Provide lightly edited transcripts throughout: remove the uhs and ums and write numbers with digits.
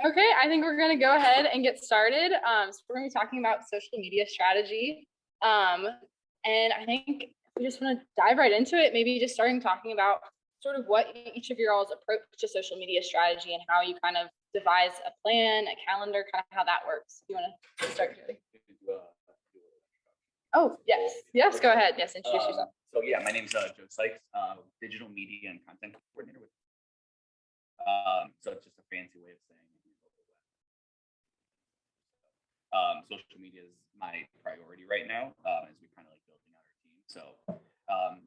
Okay, I think we're going to go ahead and get started. So we're going to be talking about social media strategy. And I think we just want to dive right into it, maybe just starting talking about sort of what each of your all's approach to social media strategy and how you kind of devise a plan, a calendar, kind of how that works. You want to start, Julie? Oh, yes, go ahead. Yes, introduce yourself. So yeah, my name's Joe Sykes, digital media and content coordinator with. So it's just a fancy way of saying social media is my priority right now as we kind of like building out our team. So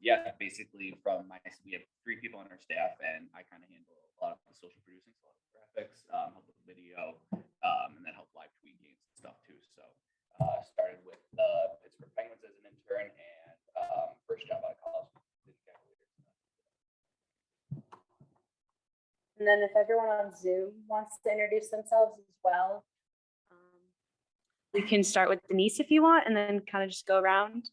yeah, basically we have 3 people on our staff, and I kind of handle a lot of the social producing, so a lot of graphics, help with video, and then help live tweet games and stuff too. So started with Pittsburgh Penguins as an intern, and first job out of college. And then if everyone on Zoom wants to introduce themselves as well, we can start with Denise if you want, and then kind of just go around.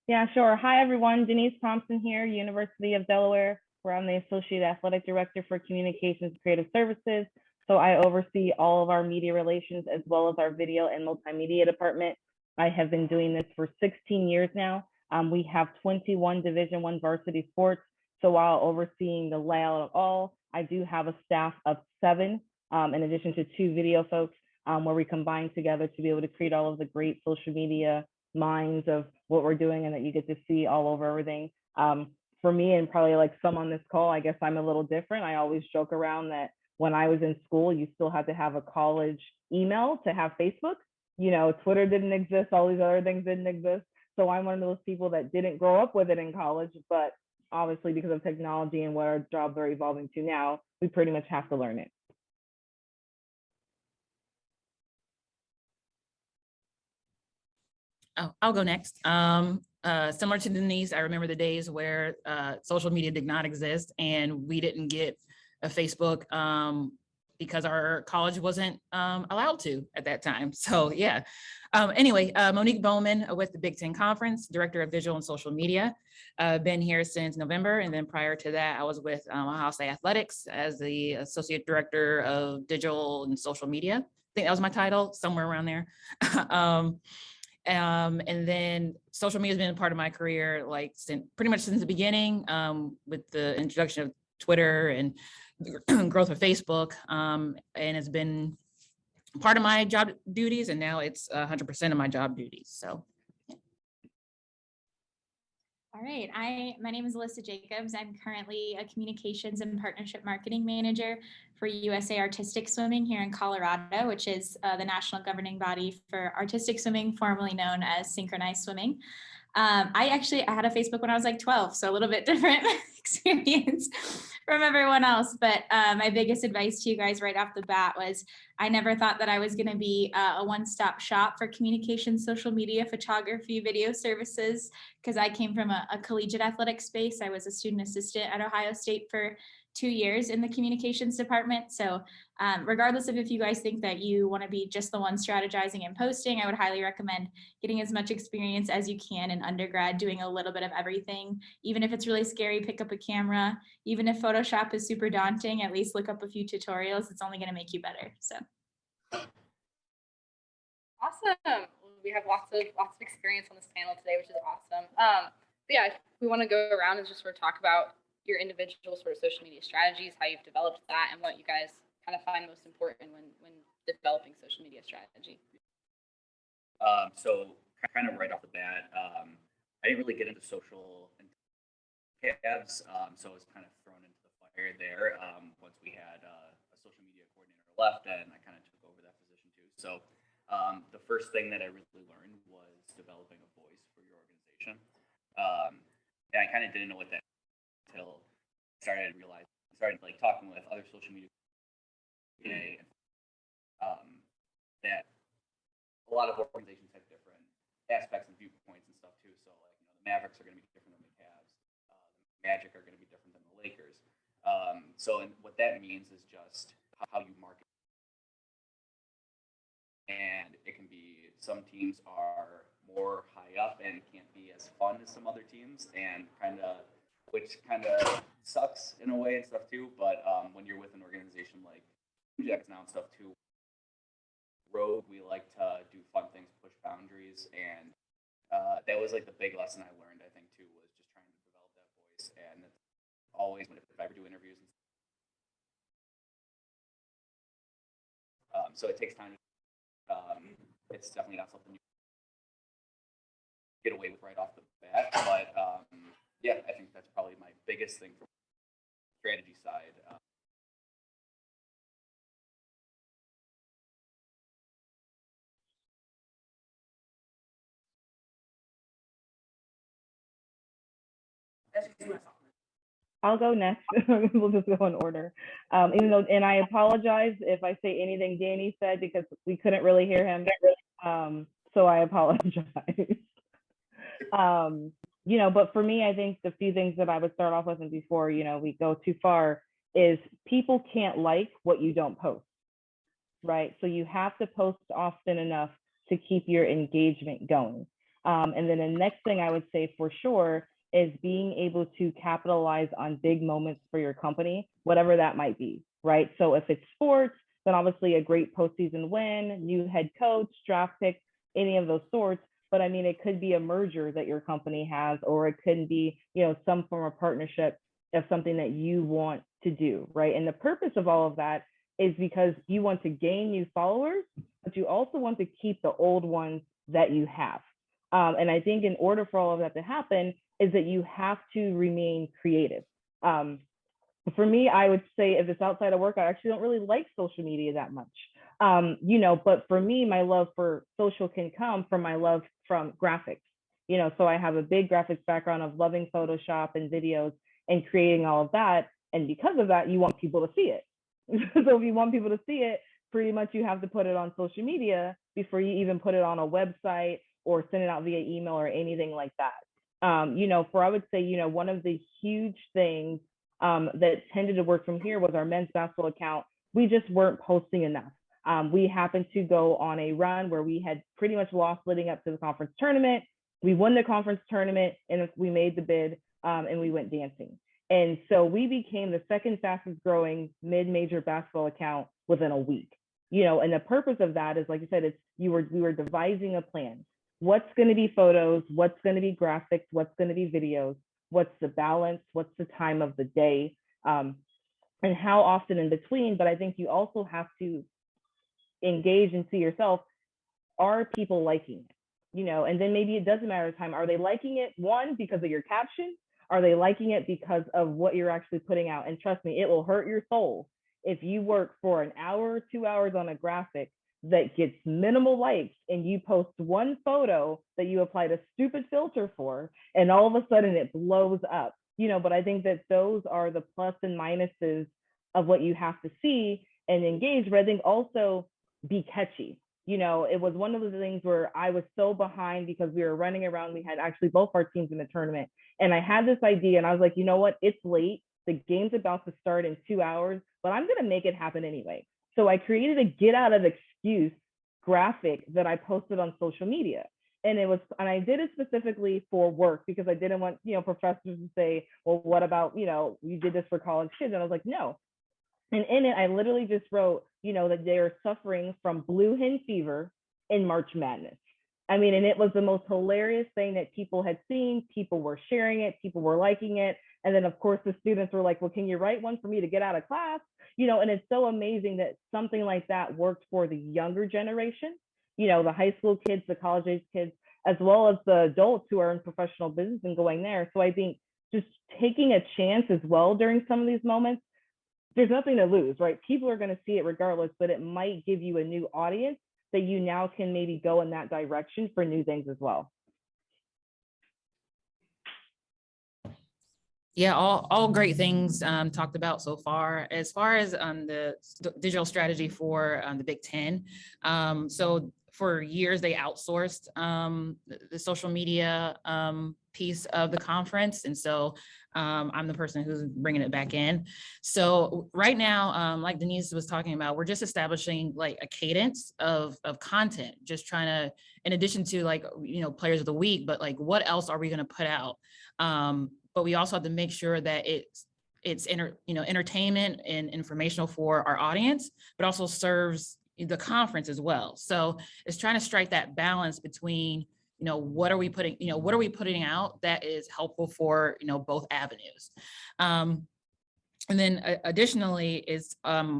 Yeah, sure. Hi, everyone. Denise Thompson here, University of Delaware, where I'm the Associate Athletic Director for Communications and Creative Services. So I oversee all of our media relations as well as our video and multimedia department. I have been doing this for 16 years now. We have 21 Division I varsity sports. So while overseeing the layout of all, I do have a staff of 7, in addition to 2 video folks, where we combine together to be able to create all of the great social media minds of what we're doing and that you get to see all over everything. For me, and probably like some on this call, I guess I'm a little different. I always joke around that when I was in school, you still had to have a college email to have Facebook. You know, Twitter didn't exist, all these other things didn't exist. So I'm one of those people that didn't grow up with it in college, but obviously because of technology and what our jobs are evolving to now, we pretty much have to learn it. Oh, I'll go next. Similar to Denise, I remember the days where social media did not exist and we didn't get a Facebook because our college wasn't allowed to at that time. So yeah. Anyway, Monique Bowman with the Big Ten Conference, Director of Visual and Social Media. Been here since November. And then prior to that, I was with Ohio State Athletics as the Associate Director of Digital and Social Media. I think that was my title, somewhere around there. And then social media has been a part of my career, like pretty much since the beginning, with the introduction of Twitter and growth of Facebook. And it's been part of my job duties, and now it's 100% of my job duties. So. All right, my name is Alyssa Jacobs. I'm currently a communications and partnership marketing manager for USA Artistic Swimming here in Colorado, which is the national governing body for artistic swimming, formerly known as synchronized swimming. I had a Facebook when I was like 12, so a little bit different experience from everyone else. But my biggest advice to you guys right off the bat was I never thought that I was going to be a one-stop shop for communication, social media, photography, video services, because I came from a collegiate athletic space. I was a student assistant at Ohio State for 2 years in the communications department. So regardless of if you guys think that you want to be just the one strategizing and posting, I would highly recommend getting as much experience as you can in undergrad, doing a little bit of everything. Even if it's really scary, pick up a camera. Even if Photoshop is super daunting, at least look up a few tutorials. It's only going to make you better. So. Awesome. We have lots of experience on this panel today, which is awesome. But yeah, we want to go around and just sort of talk about your individual sort of social media strategies, how you've developed that, and what you guys kind of find most important when developing social media strategy. So kind of right off the bat, I didn't really get into social tabs, so I was kind of thrown into the fire there once we had a social media coordinator left, and I kind of took over that position too. So the first thing that I really learned was developing a voice for your organization, and I kind of didn't know what that until I started like talking with other social media that a lot of organizations have different aspects and viewpoints and stuff too. So like, you know, the Mavericks are going to be different than the Cavs, the Magic are going to be different than the Lakers. And what that means is just how you market. And it can be, some teams are more high up and can't be as fun as some other teams, and kind of which kind of sucks in a way and stuff too. But when you're with an organization like Jack's now and stuff too, Rogue, we like to do fun things, push boundaries, and that was like the big lesson I learned, I think, too, was just trying to develop that voice. And it's always, if I ever do interviews, so it takes time. It's definitely not something you get away with right off the bat, but yeah, I think that's probably my biggest thing from the strategy side. I'll go next. We'll just go in order. Even though, and I apologize if I say anything Danny said because we couldn't really hear him. So I apologize. You know, but for me, I think the few things that I would start off with, and before, you know, we go too far, is people can't like what you don't post, right? So you have to post often enough to keep your engagement going. And then the next thing I would say for sure is being able to capitalize on big moments for your company, whatever that might be, right? So if it's sports, then obviously a great postseason win, new head coach, draft pick, any of those sorts. But I mean, it could be a merger that your company has, or it could be, you know, some form of partnership of something that you want to do, right? And the purpose of all of that is because you want to gain new followers, but you also want to keep the old ones that you have. And I think in order for all of that to happen is that you have to remain creative. For me, I would say if it's outside of work, I actually don't really like social media that much. You know, but for me, my love for social can come from my love from graphics. You know, so I have a big graphics background of loving Photoshop and videos and creating all of that. And because of that, you want people to see it. So if you want people to see it, pretty much you have to put it on social media before you even put it on a website or send it out via email or anything like that. You know, I would say, you know, one of the huge things that tended to work from here was our men's basketball account. We just weren't posting enough. We happened to go on a run where we had pretty much lost leading up to the conference tournament. We won the conference tournament and we made the bid and we went dancing. And so we became the second fastest growing mid-major basketball account within a week. You know, and the purpose of that is, like you said, we were devising a plan. What's going to be photos? What's going to be graphics? What's going to be videos? What's the balance? What's the time of the day? And how often in between? But I think you also have to engage and see yourself, are people liking it? You know, and then maybe it doesn't matter the time. Are they liking it, one, because of your caption? Are they liking it because of what you're actually putting out? And trust me, it will hurt your soul if you work for an hour, 2 hours on a graphic that gets minimal likes and you post one photo that you applied a stupid filter for, and all of a sudden it blows up. You know, but I think that those are the plus and minuses of what you have to see and engage. But I think also be catchy. You know, it was one of the things where I was so behind because we were running around. We had actually both our teams in the tournament. And I had this idea and I was like, you know what? It's late. The game's about to start in 2 hours, but I'm going to make it happen anyway. So I created a get out of excuse graphic that I posted on social media. And I did it specifically for work because I didn't want, you know, professors to say, well, what about, you know, you did this for college kids? And I was like, no. And in it, I literally just wrote, you know, that they are suffering from blue hen fever in March Madness. I mean, and it was the most hilarious thing that people had seen. People were sharing it. People were liking it. And then, of course, the students were like, well, can you write one for me to get out of class? You know, and it's so amazing that something like that worked for the younger generation, you know, the high school kids, the college age kids, as well as the adults who are in professional business and going there. So I think just taking a chance as well during some of these moments, there's nothing to lose, right? People are going to see it regardless, but it might give you a new audience that you now can maybe go in that direction for new things as well. Yeah, all great things talked about so far. As far as the digital strategy for the Big Ten, so for years they outsourced the social media piece of the conference, and so I'm the person who's bringing it back in. So right now, like Denise was talking about, we're just establishing like a cadence of content, just trying to, in addition to like, you know, players of the week, but like what else are we going to put out? but we also have to make sure that it's entertainment and informational for our audience, but also serves the conference as well. So it's trying to strike that balance between, what are we putting out that is helpful for, both avenues. And then additionally is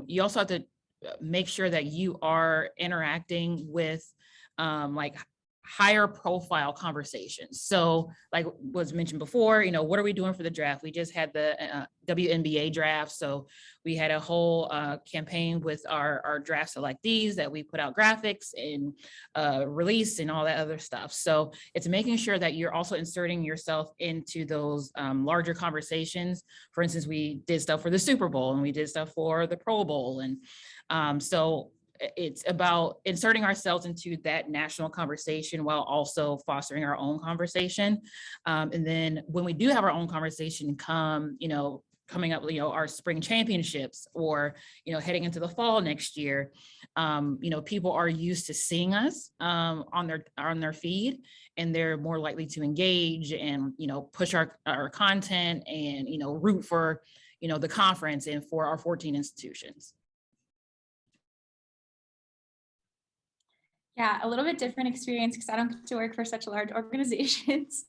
you also have to make sure that you are interacting with like higher profile conversations. So like was mentioned before, what are we doing for the draft? We just had the WNBA draft. So we had a whole campaign with our draft selectees that we put out graphics and release and all that other stuff. So it's making sure that you're also inserting yourself into those larger conversations. For instance, we did stuff for the Super Bowl and we did stuff for the Pro Bowl. And so it's about inserting ourselves into that national conversation while also fostering our own conversation. And then when we do have our own conversation coming up, our spring championships or, heading into the fall next year, people are used to seeing us on their feed, and they're more likely to engage and, push our content and, root for, the conference and for our 14 institutions. Yeah, a little bit different experience because I don't get to work for such large organizations.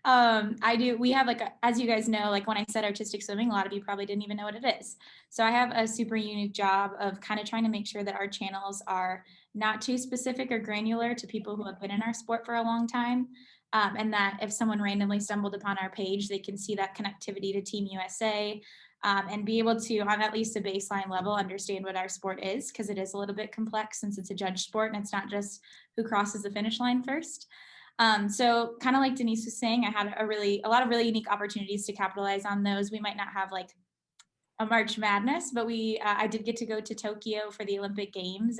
We have as you guys know, like when I said artistic swimming, a lot of you probably didn't even know what it is. So I have a super unique job of kind of trying to make sure that our channels are not too specific or granular to people who have been in our sport for a long time. And that if someone randomly stumbled upon our page, they can see that connectivity to Team USA, and be able to, on at least a baseline level, understand what our sport is, because it is a little bit complex since it's a judge sport and it's not just who crosses the finish line first. So kind of like Denise was saying, I had a lot of really unique opportunities to capitalize on those. We might not have like a March Madness, but I did get to go to Tokyo for the Olympic Games.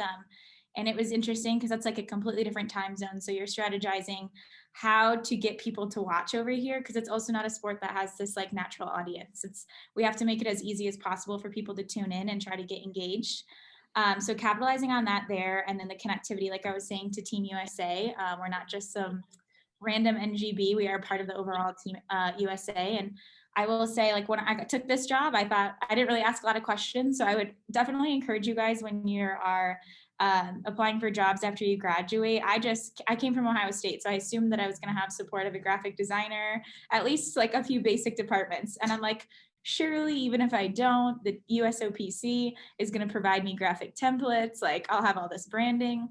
And it was interesting because that's like a completely different time zone. So you're strategizing how to get people to watch over here, because it's also not a sport that has this like natural audience. We have to make it as easy as possible for people to tune in and try to get engaged. So capitalizing on that there, and then the connectivity, like I was saying, to Team USA. We're not just some random NGB. We are part of the overall Team USA. And I will say, like when I took this job, I thought I didn't really ask a lot of questions. So I would definitely encourage you guys when you are applying for jobs after you graduate. I came from Ohio State, so I assumed that I was going to have support of a graphic designer, at least like a few basic departments. And I'm like, surely even if I don't, the USOPC is going to provide me graphic templates. Like I'll have all this branding.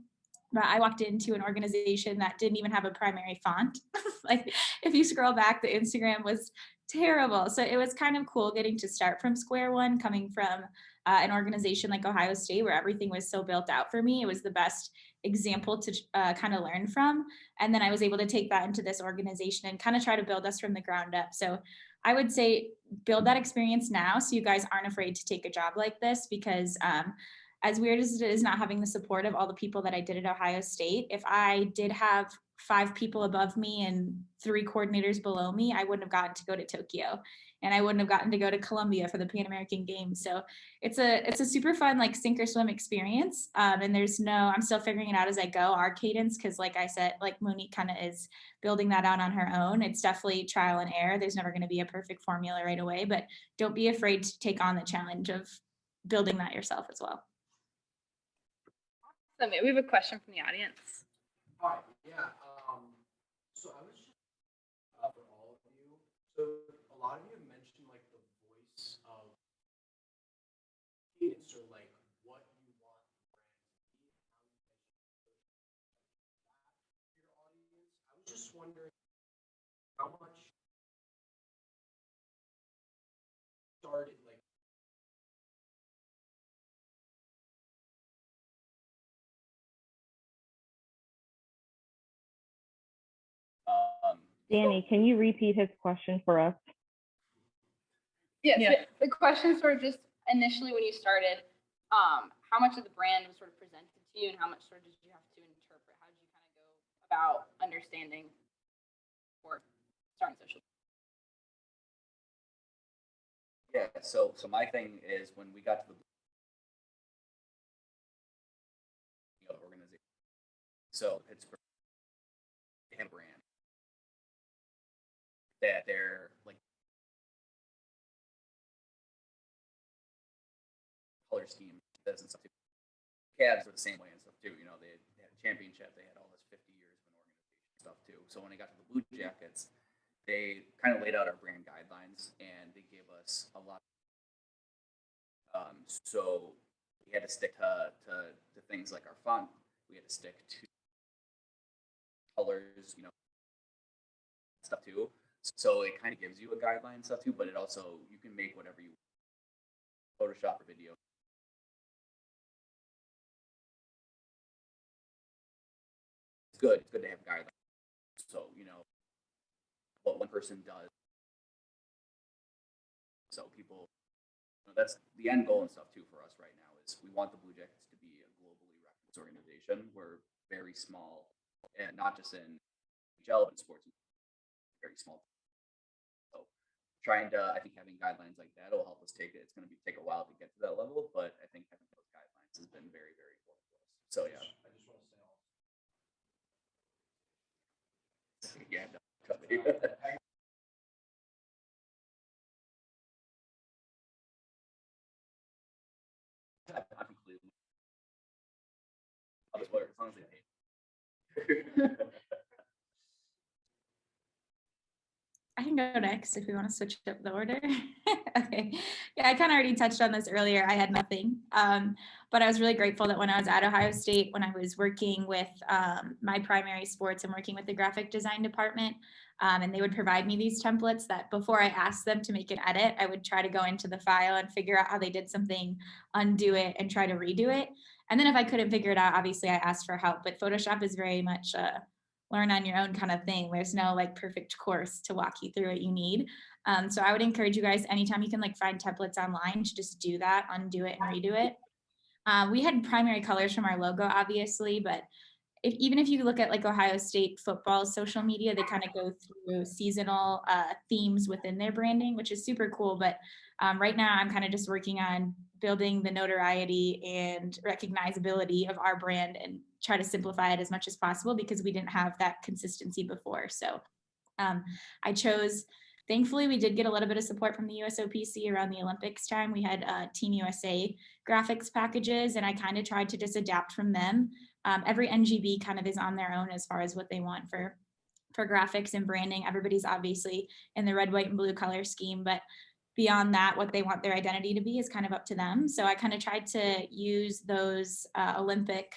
But I walked into an organization that didn't even have a primary font. Like if you scroll back, the Instagram was terrible. So it was kind of cool getting to start from square one, coming from an organization like Ohio State where everything was so built out for me. It was the best example to kind of learn from. And then I was able to take that into this organization and kind of try to build us from the ground up. So I would say build that experience now so you guys aren't afraid to take a job like this, because as weird as it is not having the support of all the people that I did at Ohio State, if I did have 5 people above me and 3 coordinators below me, I wouldn't have gotten to go to Tokyo, and I wouldn't have gotten to go to Columbia for the Pan American Games. So it's a super fun like sink or swim experience. And I'm still figuring it out as I go, our cadence, because like I said, like Monique kind of is building that out on her own. It's definitely trial and error. There's never going to be a perfect formula right away, but don't be afraid to take on the challenge of building that yourself as well. So maybe we have a question from the audience. Hi, yeah. So I was just for all of you. So a lot of you have mentioned like the voice of cadence, or like what you want the brand to be and how you guys should push that to your audience. I was just wondering how much started like. Danny, can you repeat his question for us? Yes, Yeah. the questions were just initially when you started, how much of the brand was sort of presented to you and how much sort of did you have to interpret? How did you kind of go about understanding or starting social? Yeah, so my thing is when we got to the organization, so Pittsburgh, they have a brand that they're like color scheme and stuff too. Cavs were the same way and stuff too. You know, they had a championship. They had all this 50 years of an organization stuff too. So when it got to the Blue Jackets, they kind of laid out our brand guidelines and they gave us a lot. So we had to stick to things like our font. We had to stick to colors, you know, stuff too. So it kind of gives you a guideline stuff too, but it also, you can make whatever you want. Photoshop or video. It's good to have guidelines. So, you know, what one person does. So people, you know, that's the end goal and stuff too for us right now is we want the Blue Jackets to be a globally recognized organization. We're very small, and not just in NHL, but in sports, very small. So trying to, I think having guidelines like that will help us take it. It's going to take a while to get to that level, but I think having those guidelines has been very, very important for us. So yeah. I just want to say all. Yeah. I'm completely. I'll just wear it as long as they pay. I can go next if we want to switch up the order. Okay. Yeah, I kind of already touched on this earlier. I had nothing, but I was really grateful that when I was at Ohio State, when I was working with my primary sports and working with the graphic design department, and they would provide me these templates that before I asked them to make an edit, I would try to go into the file and figure out how they did something, undo it, and try to redo it. And then if I couldn't figure it out, obviously I asked for help, but Photoshop is very much learn on your own kind of thing. There's no like perfect course to walk you through what you need. So I would encourage you guys, anytime you can like find templates online, to just do that, undo it and redo it. We had primary colors from our logo, obviously, but even if you look at like Ohio State football social media, they kind of go through seasonal themes within their branding, which is super cool. But right now I'm kind of just working on building the notoriety and recognizability of our brand and try to simplify it as much as possible because we didn't have that consistency before. So I chose, thankfully, we did get a little bit of support from the USOPC around the Olympics time. We had Team USA graphics packages, and I kind of tried to just adapt from them. Every NGB kind of is on their own as far as what they want for graphics and branding. Everybody's obviously in the red, white, and blue color scheme, but beyond that, what they want their identity to be is kind of up to them. So I kind of tried to use those Olympic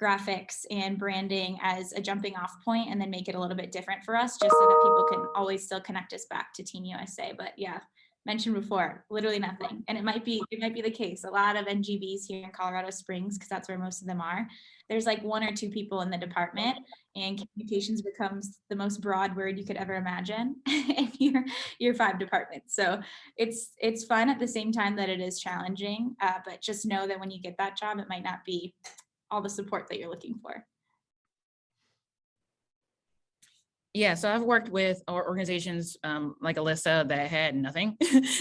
graphics and branding as a jumping off point and then make it a little bit different for us just so that people can always still connect us back to Team USA. But yeah, mentioned before, literally nothing. And it might be the case. A lot of NGBs here in Colorado Springs, because that's where most of them are, there's like one or two people in the department, and communications becomes the most broad word you could ever imagine in your 5 departments. So it's fun at the same time that it is challenging, but just know that when you get that job, it might not be all the support that you're looking for. Yeah, so I've worked with organizations like Alyssa that had nothing.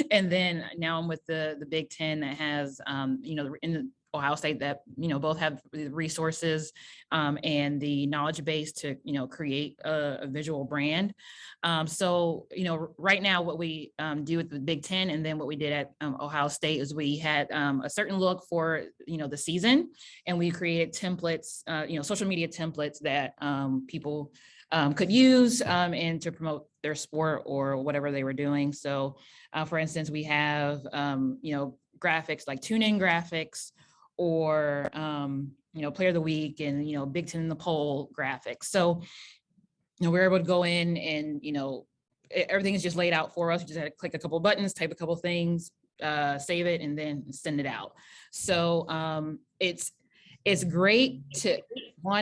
And then now I'm with the Big Ten that has, you know, in the Ohio State that, you know, both have the resources and the knowledge base to, you know, create a visual brand. So, you know, right now what we do with the Big Ten and then what we did at Ohio State is we had a certain look for, you know, the season, and we created templates, you know, social media templates that people could use and to promote their sport or whatever they were doing. So for instance, we have, you know, graphics like tune-in graphics or, you know, player of the week and, you know, Big Ten in the poll graphics. So, you know, we're able to go in and, you know, everything is just laid out for us. We just had to click a couple of buttons, type a couple of things, save it, and then send it out. So it's great to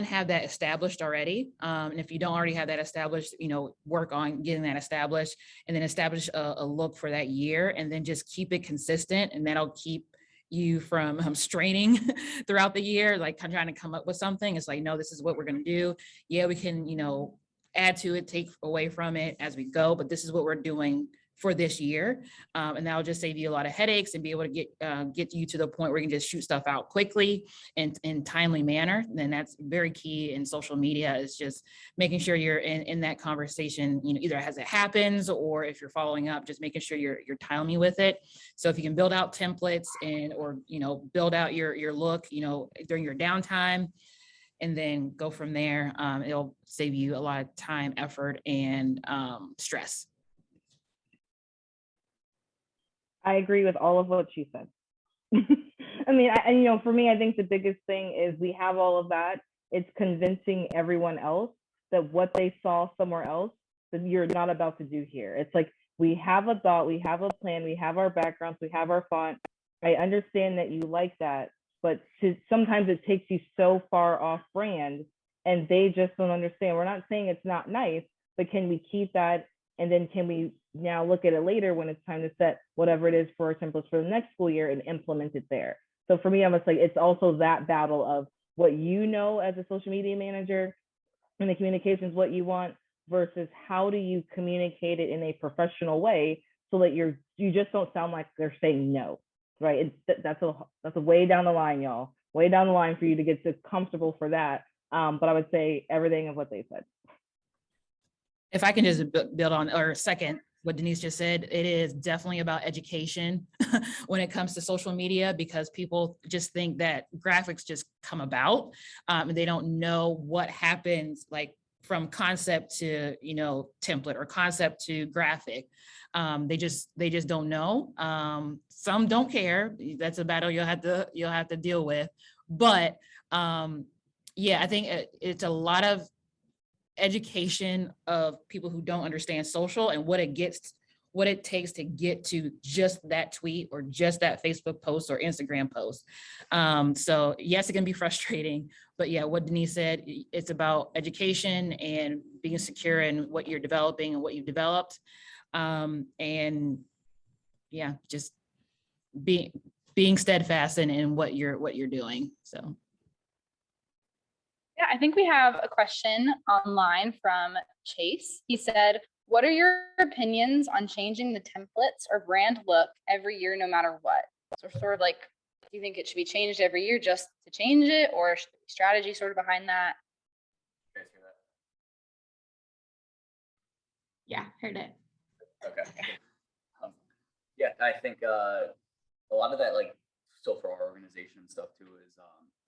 have that established already. And if you don't already have that established, you know, work on getting that established and then establish a look for that year and then just keep it consistent, and that'll keep you from straining throughout the year, like trying to come up with something. It's like, no, this is what we're going to do. Yeah, we can, you know, add to it, take away from it as we go, but this is what we're doing for this year. And that'll just save you a lot of headaches and be able to get you to the point where you can just shoot stuff out quickly and in timely manner. And that's very key in social media, is just making sure you're in that conversation, either as it happens, or if you're following up, just making sure you're timely with it. So if you can build out templates or build out your look, during your downtime, and then go from there, it'll save you a lot of time, effort, and stress. I agree with all of what she said. I mean, for me, I think the biggest thing is we have all of that. It's convincing everyone else that what they saw somewhere else, that you're not about to do here. It's like, we have a thought, we have a plan, we have our backgrounds, we have our font. I understand that you like that, but sometimes it takes you so far off brand and they just don't understand. We're not saying it's not nice, but can we keep that? And then can we now look at it later when it's time to set whatever it is for our templates for the next school year and implement it there? So for me, I was like, it's also that battle of what as a social media manager and the communications, what you want, versus how do you communicate it in a professional way so that you just don't sound like they're saying no, right? That's a way down the line, y'all, way down the line for you to get comfortable for that. But I would say everything of what they said. If I can just build on, or second what Denise just said, it is definitely about education when it comes to social media, because people just think that graphics just come about and they don't know what happens, like from concept to template, or concept to graphic. They just don't know. Some don't care. That's a battle you'll have to deal with. But yeah, I think it's a lot of education of people who don't understand social and what it takes to get to just that tweet or just that Facebook post or Instagram post. So yes, it can be frustrating, but yeah, what Denise said, it's about education and being secure in what you're developing and what you've developed. And yeah, just being steadfast in what you're doing. So. Yeah, I think we have a question online from Chase. He said, what are your opinions on changing the templates or brand look every year, no matter what? So sort of like, do you think it should be changed every year just to change it, or should there be strategy sort of behind that? You guys hear that? Yeah, heard it. Okay. Yeah, I think a lot of that, like, so for our organization and stuff too, is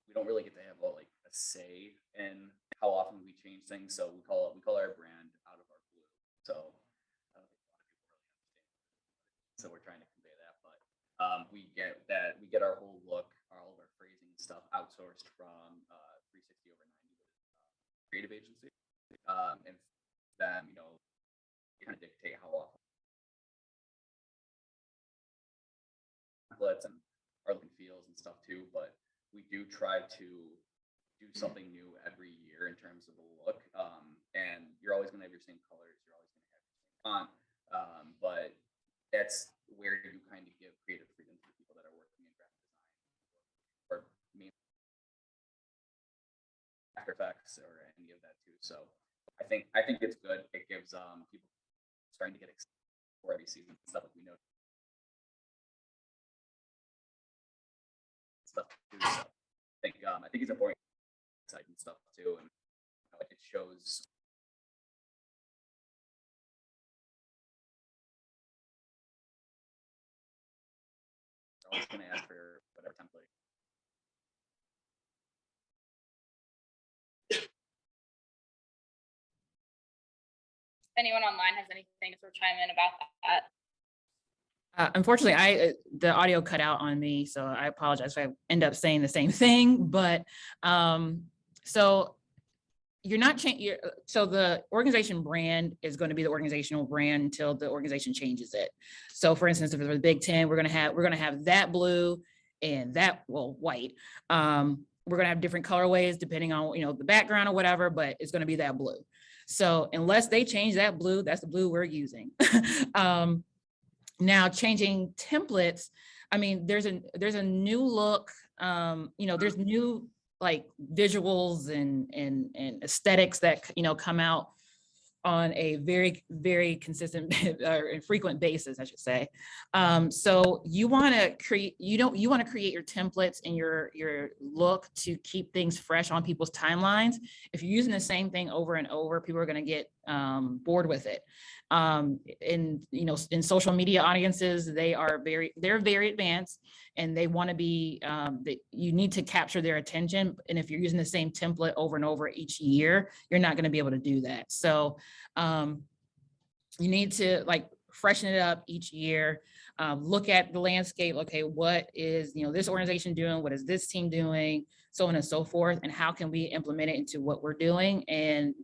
we don't really get to have a say in how often we change things. So we call our brand out of our blue. So I don't think a lot of people really understand. So we're trying to convey that, but we get our whole look, all of our phrasing and stuff outsourced from 360 over 90 creative agency, and then kind of dictate how often templates and our look and feels and stuff too. But we do try to do something new every year in terms of the look. And you're always going to have your same colors. You're always going to have your same font. But that's where you kind of give creative freedom to people that are working in graphic design or After Effects or any of that too. So I think it's good. It gives people starting to get excited for every season and stuff, like we know stuff too. So I think it's important. Exciting stuff too, and it shows. I'm always going to ask for whatever template. If anyone online has anything to sort of chime in about that. Unfortunately, the audio cut out on me, so I apologize if I end up saying the same thing. But so you're not changing. So the organization brand is going to be the organizational brand until the organization changes it. So, for instance, if it's the Big Ten, we're going to have that blue and that white. We're going to have different colorways depending on the background or whatever, but it's going to be that blue. So unless they change that blue, that's the blue we're using. Now changing templates, I mean, there's a new look, there's new like visuals and aesthetics that, come out on a very, very consistent or frequent basis, I should say. So you want to create, you want to create your templates and your look to keep things fresh on people's timelines. If you're using the same thing over and over, people are going to get bored with it. In social media audiences, they're very advanced, and they want to be, you need to capture their attention. And if you're using the same template over and over each year, you're not going to be able to do that. So you need to like freshen it up each year. Look at the landscape. Okay, what is this organization doing? What is this team doing? So on and so forth. And how can we implement it into what we're doing and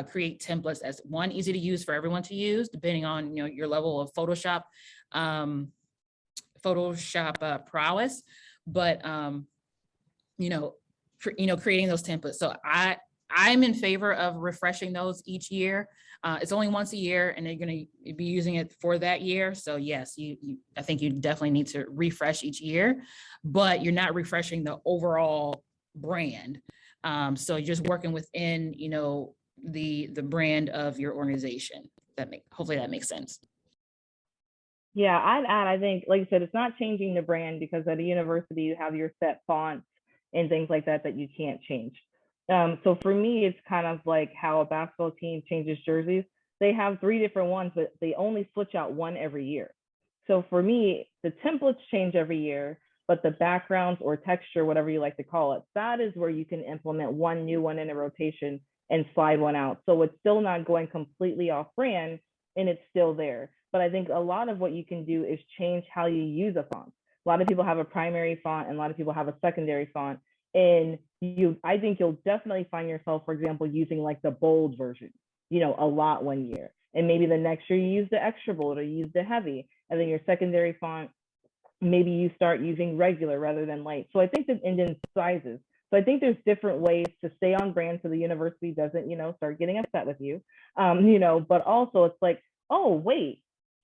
create templates that's one, easy to use for everyone to use, depending on your level of Photoshop prowess, but creating those templates. So I'm in favor of refreshing those each year. It's only once a year, and they're going to be using it for that year. So yes, I think you definitely need to refresh each year, but you're not refreshing the overall brand. So you're just working within, the brand of your organization. Hopefully that makes sense. Yeah, I'd add, I think, like you said, it's not changing the brand, because at a university you have your set fonts and things like that you can't change. So for me, it's kind of like how a basketball team changes jerseys. They have 3 different ones, but they only switch out one every year. So for me, the templates change every year, but the backgrounds or texture, whatever you like to call it, that is where you can implement one new one in a rotation and slide one out. So it's still not going completely off brand, and it's still there. But I think a lot of what you can do is change how you use a font. A lot of people have a primary font, and a lot of people have a secondary font. And I think you'll definitely find yourself, for example, using like the bold version, a lot one year. And maybe the next year you use the extra bold or you use the heavy. And then your secondary font, maybe you start using regular rather than light. So I think that, and then sizes. So I think there's different ways to stay on brand so the university doesn't, start getting upset with you. But also it's like, oh, wait,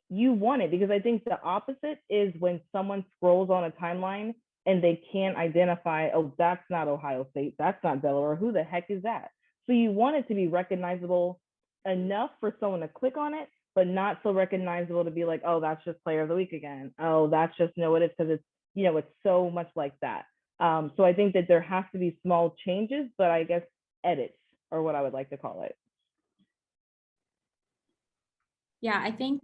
you want it. Because I think the opposite is when someone scrolls on a timeline and they can't identify, oh, that's not Ohio State, that's not Delaware, who the heck is that? So you want it to be recognizable enough for someone to click on it, but not so recognizable to be like, oh, that's just Player of the Week again. Oh, that's just, no, it is, because it's, it's so much like that. So I think that there has to be small changes, but I guess edits are what I would like to call it. Yeah, I think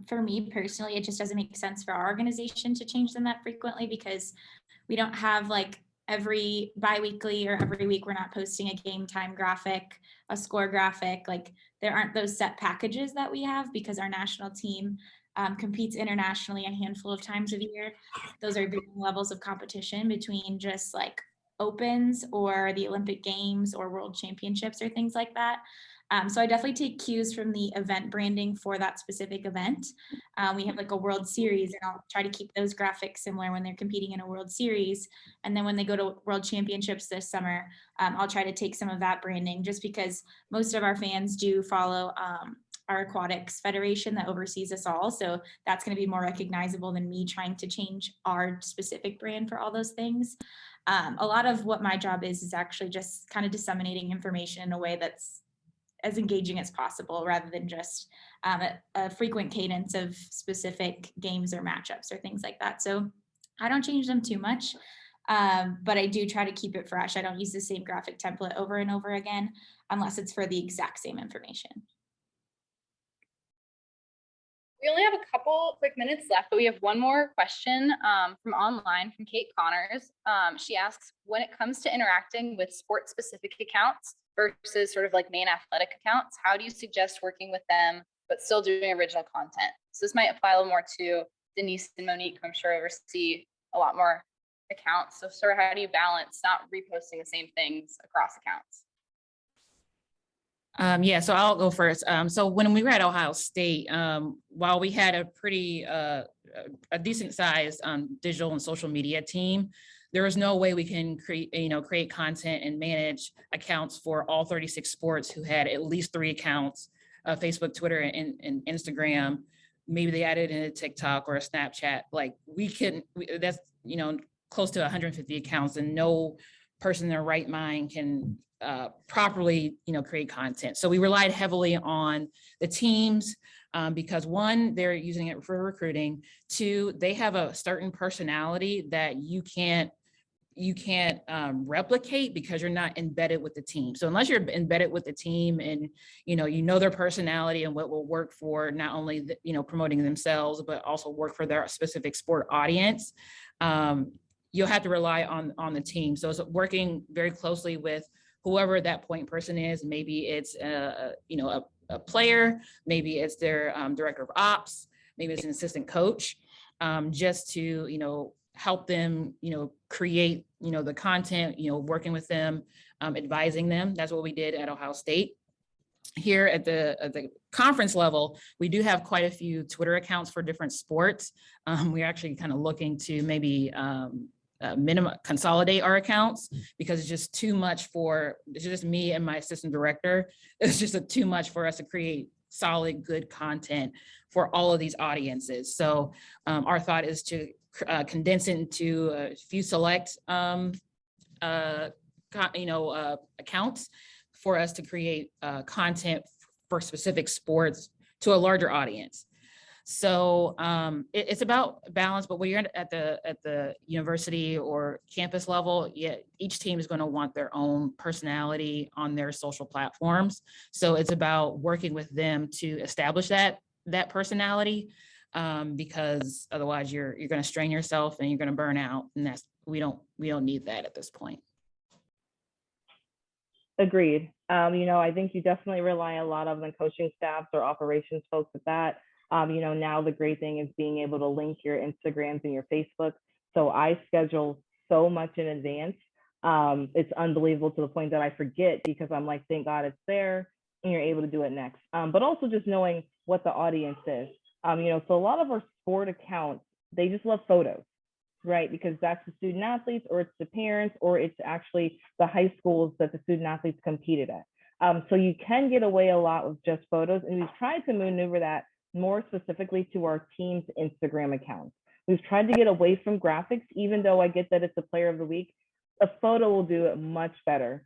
for me personally, it just doesn't make sense for our organization to change them that frequently, because we don't have like every biweekly or every week, we're not posting a game time graphic, a score graphic. Like there aren't those set packages that we have, because our national team competes internationally a handful of times a year. Those are varying levels of competition between just like opens or the Olympic Games or World Championships or things like that. So I definitely take cues from the event branding for that specific event. We have like a World Series, and I'll try to keep those graphics similar when they're competing in a World Series. And then when they go to World Championships this summer, I'll try to take some of that branding, just because most of our fans do follow our aquatics federation that oversees us all. So that's going to be more recognizable than me trying to change our specific brand for all those things. A lot of what my job is actually just kind of disseminating information in a way that's as engaging as possible, rather than just a frequent cadence of specific games or matchups or things like that. So I don't change them too much, but I do try to keep it fresh. I don't use the same graphic template over and over again, unless it's for the exact same information. We only have a couple quick minutes left, but we have one more question from online from Kate Connors. She asks, when it comes to interacting with sport-specific accounts versus sort of like Maine athletic accounts, how do you suggest working with them but still doing original content? So this might apply a little more to Denise and Monique, who I'm sure oversee a lot more accounts. So sort of how do you balance not reposting the same things across accounts? Yeah, so I'll go first. So when we were at Ohio State, while we had a pretty a decent sized digital and social media team, there was no way we can create content and manage accounts for all 36 sports who had at least 3 accounts, Facebook, Twitter, and Instagram. Maybe they added in a TikTok or a Snapchat. Like we couldn't. That's close to 150 accounts, and no person in their right mind can properly, create content. So we relied heavily on the teams because one, they're using it for recruiting. Two, they have a certain personality that you can't replicate because you're not embedded with the team. So unless you're embedded with the team and their personality and what will work for not only promoting themselves but also work for their specific sport audience, you'll have to rely on the team. So it's working very closely with whoever that point person is. Maybe it's a player, maybe it's their director of ops, maybe it's an assistant coach, just to help them, create, the content, working with them, advising them. That's what we did at Ohio State. Here at the conference level, we do have quite a few Twitter accounts for different sports. We're actually kind of looking to maybe minimum consolidate our accounts because it's just too much it's just me and my assistant director. It's just too much for us to create solid, good content for all of these audiences. So our thought is to condense it into a few select accounts for us to create content for specific sports to a larger audience. So it's about balance, but when you're at the university or campus level, each team is going to want their own personality on their social platforms. So it's about working with them to establish that personality, because otherwise you're going to strain yourself and you're going to burn out, and we don't need that at this point. Agreed. I think you definitely rely a lot on the coaching staffs or operations folks with that. Now the great thing is being able to link your Instagrams and your Facebook. So I schedule so much in advance. It's unbelievable to the point that I forget because I'm like, thank God it's there and you're able to do it next. But also just knowing what the audience is. So a lot of our sport accounts, they just love photos, right? Because that's the student athletes or it's the parents or it's actually the high schools that the student athletes competed at. So you can get away a lot with just photos, and we've tried to maneuver that more specifically to our team's Instagram accounts. We've tried to get away from graphics, even though I get that it's a player of the week. A photo will do it much better,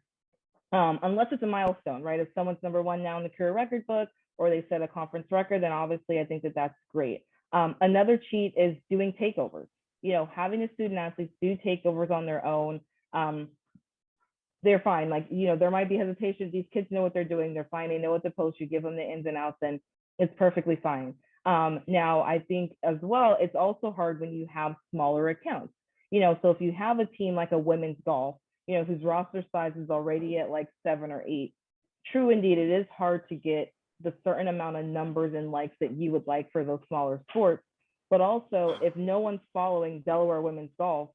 unless it's a milestone, right? If someone's #1 now in the career record book, or they set a conference record, then obviously I think that that's great. Another cheat is doing takeovers. Having the student athletes do takeovers on their own. They're fine. There might be hesitation. These kids know what they're doing. They're fine. They know what to post. You give them the ins and outs, and it's perfectly fine. Now, I think as well, it's also hard when you have smaller accounts. So if you have a team like a women's golf, whose roster size is already at like 7 or 8, true indeed, it is hard to get the certain amount of numbers and likes that you would like for those smaller sports. But also, if no one's following Delaware women's golf,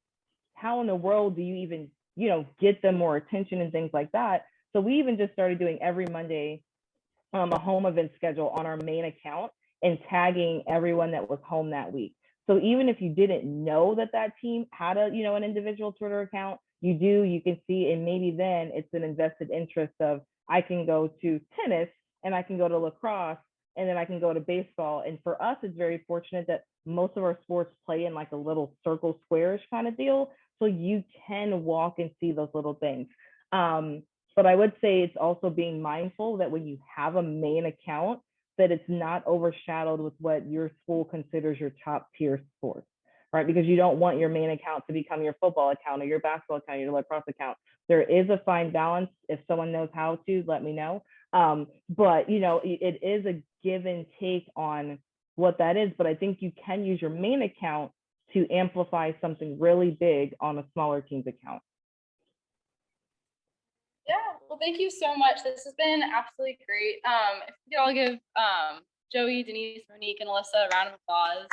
how in the world do you even, get them more attention and things like that? So we even just started doing every Monday a home event schedule on our main account and tagging everyone that was home that week. So even if you didn't know that team had an individual Twitter account, you can see, and maybe then it's an invested interest of, I can go to tennis and I can go to lacrosse and then I can go to baseball. And for us, it's very fortunate that most of our sports play in like a little circle squarish kind of deal. So you can walk and see those little things. But I would say it's also being mindful that when you have a main account, that it's not overshadowed with what your school considers your top tier sports, right? Because you don't want your main account to become your football account or your basketball account, or your lacrosse account. There is a fine balance. If someone knows how to, let me know. But it is a give and take on what that is. But I think you can use your main account to amplify something really big on a smaller team's account. Yeah, well, thank you so much. This has been absolutely great. If we could all give Joey, Denise, Monique, and Alyssa a round of applause.